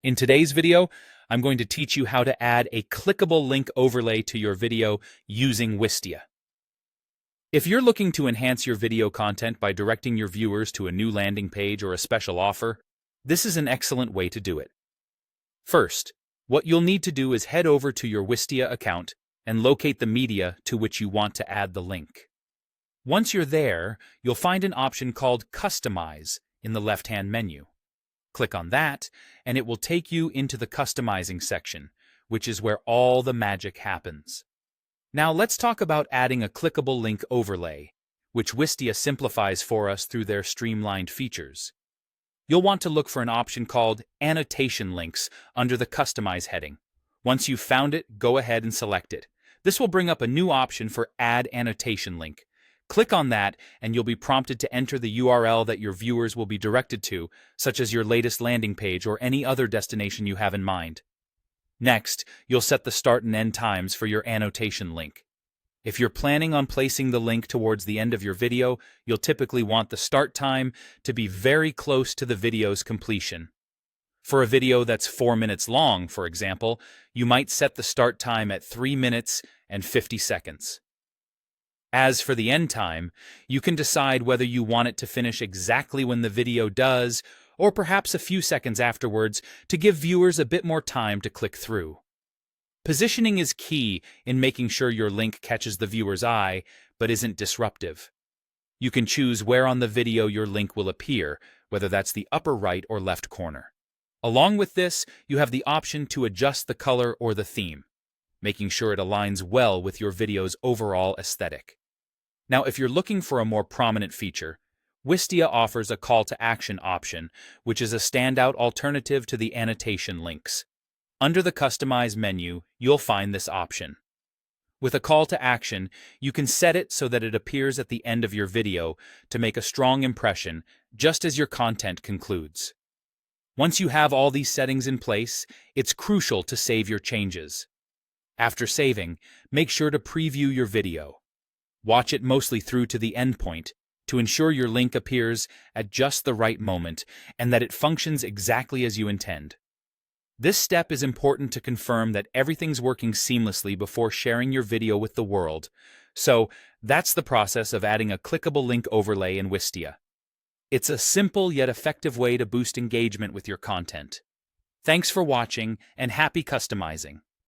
In today's video, I'm going to teach you how to add a clickable link overlay to your video using Wistia. If you're looking to enhance your video content by directing your viewers to a new landing page or a special offer, this is an excellent way to do it. First, what you'll need to do is head over to your Wistia account and locate the media to which you want to add the link. Once you're there, you'll find an option called Customize in the left-hand menu. Click on that, and it will take you into the customizing section, which is where all the magic happens. Now let's talk about adding a clickable link overlay, which Wistia simplifies for us through their streamlined features. You'll want to look for an option called Annotation Links under the Customize heading. Once you've found it, go ahead and select it. This will bring up a new option for Add Annotation Link. Click on that, and you'll be prompted to enter the URL that your viewers will be directed to, such as your latest landing page or any other destination you have in mind. Next, you'll set the start and end times for your annotation link. If you're planning on placing the link towards the end of your video, you'll typically want the start time to be very close to the video's completion. For a video that's 4 minutes long, for example, you might set the start time at 3 minutes and 50 seconds. As for the end time, you can decide whether you want it to finish exactly when the video does, or perhaps a few seconds afterwards to give viewers a bit more time to click through. Positioning is key in making sure your link catches the viewer's eye, but isn't disruptive. You can choose where on the video your link will appear, whether that's the upper right or left corner. Along with this, you have the option to adjust the color or the theme, making sure it aligns well with your video's overall aesthetic. Now, if you're looking for a more prominent feature, Wistia offers a call to action option, which is a standout alternative to the annotation links. Under the Customize menu, you'll find this option. With a call to action, you can set it so that it appears at the end of your video to make a strong impression just as your content concludes. Once you have all these settings in place, it's crucial to save your changes. After saving, make sure to preview your video. Watch it mostly through to the end point to ensure your link appears at just the right moment and that it functions exactly as you intend. This step is important to confirm that everything's working seamlessly before sharing your video with the world. So, that's the process of adding a clickable link overlay in Wistia. It's a simple yet effective way to boost engagement with your content. Thanks for watching, and happy customizing!